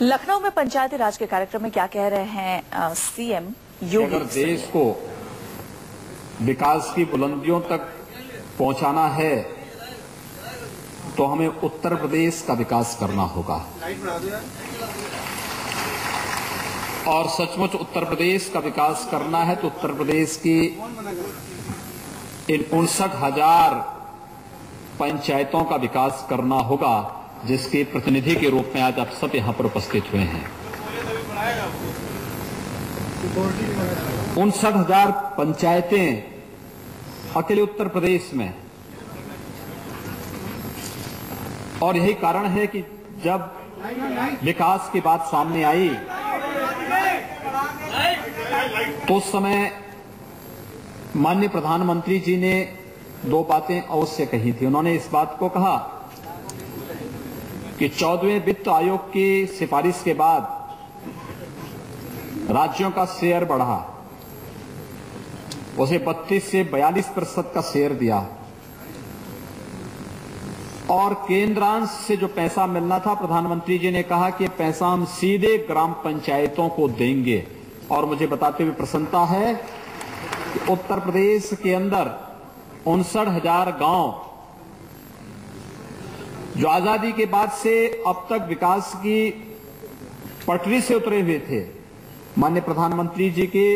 लखनऊ में पंचायती राज के कार्यक्रम में क्या कह रहे हैं सीएम योगी? अगर देश को विकास की बुलंदियों तक पहुंचाना है तो हमें उत्तर प्रदेश का विकास करना होगा और सचमुच उत्तर प्रदेश का विकास करना है तो उत्तर प्रदेश की इन 59,000 पंचायतों का विकास करना होगा जिसके प्रतिनिधि के रूप में आज आप सब यहां पर उपस्थित हुए हैं। 59,000 पंचायतें अकेले उत्तर प्रदेश में, और यही कारण है कि जब विकास की बात सामने आई तो उस समय माननीय प्रधानमंत्री जी ने दो बातें अवश्य कही थी। उन्होंने इस बात को कहा कि 14वें वित्त आयोग की सिफारिश के बाद राज्यों का शेयर बढ़ा, उसे 32 से 42% का शेयर दिया और केंद्रांश से जो पैसा मिलना था प्रधानमंत्री जी ने कहा कि पैसा हम सीधे ग्राम पंचायतों को देंगे। और मुझे बताते हुए प्रसन्नता है कि उत्तर प्रदेश के अंदर 59,000 गांव जो आजादी के बाद से अब तक विकास की पटरी से उतरे हुए थे, माननीय प्रधानमंत्री जी के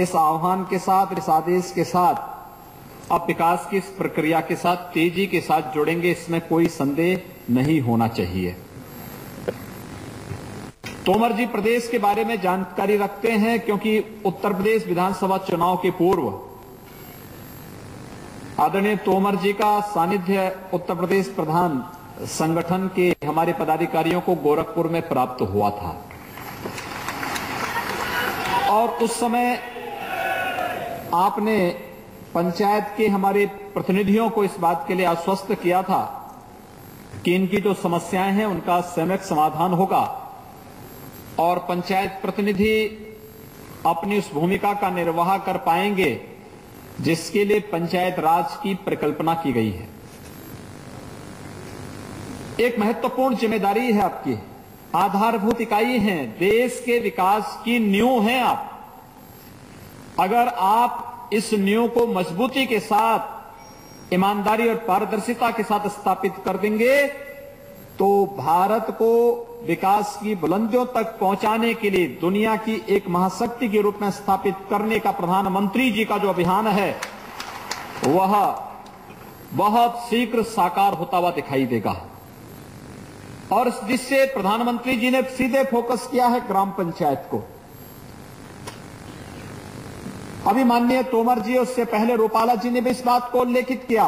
इस आह्वान के साथ, इस आदेश के साथ अब विकास की इस प्रक्रिया के साथ तेजी के साथ जुड़ेंगे, इसमें कोई संदेह नहीं होना चाहिए। तोमर जी प्रदेश के बारे में जानकारी रखते हैं क्योंकि उत्तर प्रदेश विधानसभा चुनाव के पूर्व आदरणीय तोमर जी का सानिध्य उत्तर प्रदेश प्रधान संगठन के हमारे पदाधिकारियों को गोरखपुर में प्राप्त हुआ था और उस समय आपने पंचायत के हमारे प्रतिनिधियों को इस बात के लिए आश्वस्त किया था कि इनकी जो समस्याएं हैं उनका सम्यक समाधान होगा और पंचायत प्रतिनिधि अपनी उस भूमिका का निर्वाह कर पाएंगे जिसके लिए पंचायत राज की परिकल्पना की गई है। एक महत्वपूर्ण जिम्मेदारी है आपकी, आधारभूत इकाई है, देश के विकास की नींव है आप। अगर आप इस नींव को मजबूती के साथ, ईमानदारी और पारदर्शिता के साथ स्थापित कर देंगे तो भारत को विकास की बुलंदियों तक पहुंचाने के लिए दुनिया की एक महाशक्ति के रूप में स्थापित करने का प्रधानमंत्री जी का जो अभियान है वह बहुत शीघ्र साकार होता हुआ दिखाई देगा। और जिससे प्रधानमंत्री जी ने सीधे फोकस किया है ग्राम पंचायत को। अभी माननीय तोमर जी, उससे पहले रूपाला जी ने भी इस बात को उल्लेखित किया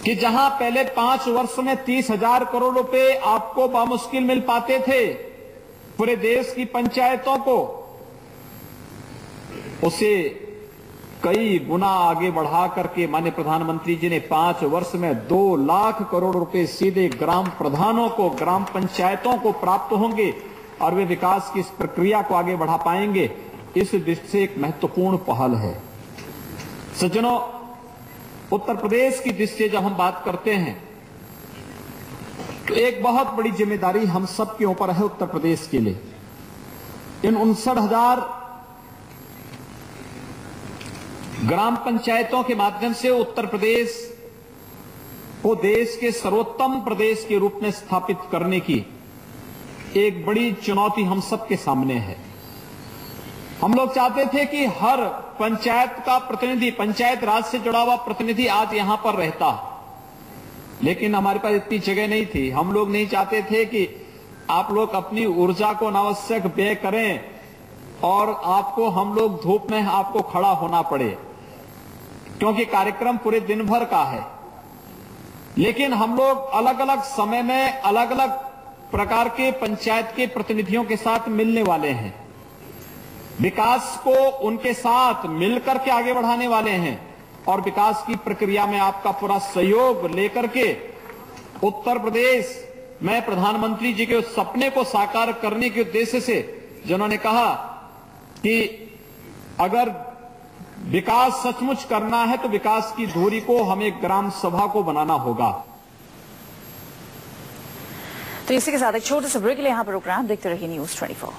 कि जहां पहले 5 वर्ष में 30,000 करोड़ रुपए आपको बामुश्किल मिल पाते थे पूरे देश की पंचायतों को, उसे कई गुना आगे बढ़ा करके माननीय प्रधानमंत्री जी ने 5 वर्ष में 2 लाख करोड़ रुपए सीधे ग्राम प्रधानों को, ग्राम पंचायतों को प्राप्त होंगे और वे विकास की इस प्रक्रिया को आगे बढ़ा पाएंगे। इस दृष्टि से एक महत्वपूर्ण पहल है। सज्जनों, उत्तर प्रदेश की दृष्टि से जब हम बात करते हैं तो एक बहुत बड़ी जिम्मेदारी हम सब के ऊपर है उत्तर प्रदेश के लिए। इन 59,000 ग्राम पंचायतों के माध्यम से उत्तर प्रदेश को देश के सर्वोत्तम प्रदेश के रूप में स्थापित करने की एक बड़ी चुनौती हम सबके सामने है। हम लोग चाहते थे कि हर पंचायत का प्रतिनिधि, पंचायत राज से जुड़ा हुआ प्रतिनिधि आज यहां पर रहता, लेकिन हमारे पास इतनी जगह नहीं थी। हम लोग नहीं चाहते थे कि आप लोग अपनी ऊर्जा को अनावश्यक व्यय करें और आपको हम लोग धूप में आपको खड़ा होना पड़े, क्योंकि कार्यक्रम पूरे दिन भर का है। लेकिन हम लोग अलग अलग समय में अलग अलग प्रकार के पंचायत के प्रतिनिधियों के साथ मिलने वाले हैं, विकास को उनके साथ मिलकर के आगे बढ़ाने वाले हैं और विकास की प्रक्रिया में आपका पूरा सहयोग लेकर के उत्तर प्रदेश में प्रधानमंत्री जी के उस सपने को साकार करने के उद्देश्य से, जिन्होंने कहा कि अगर विकास सचमुच करना है तो विकास की धुरी को हमें ग्राम सभा को बनाना होगा। तो इसी के साथ एक छोटे से ब्रेक के लिए यहाँ पर रुक रहा है। देखते रहिए News 24।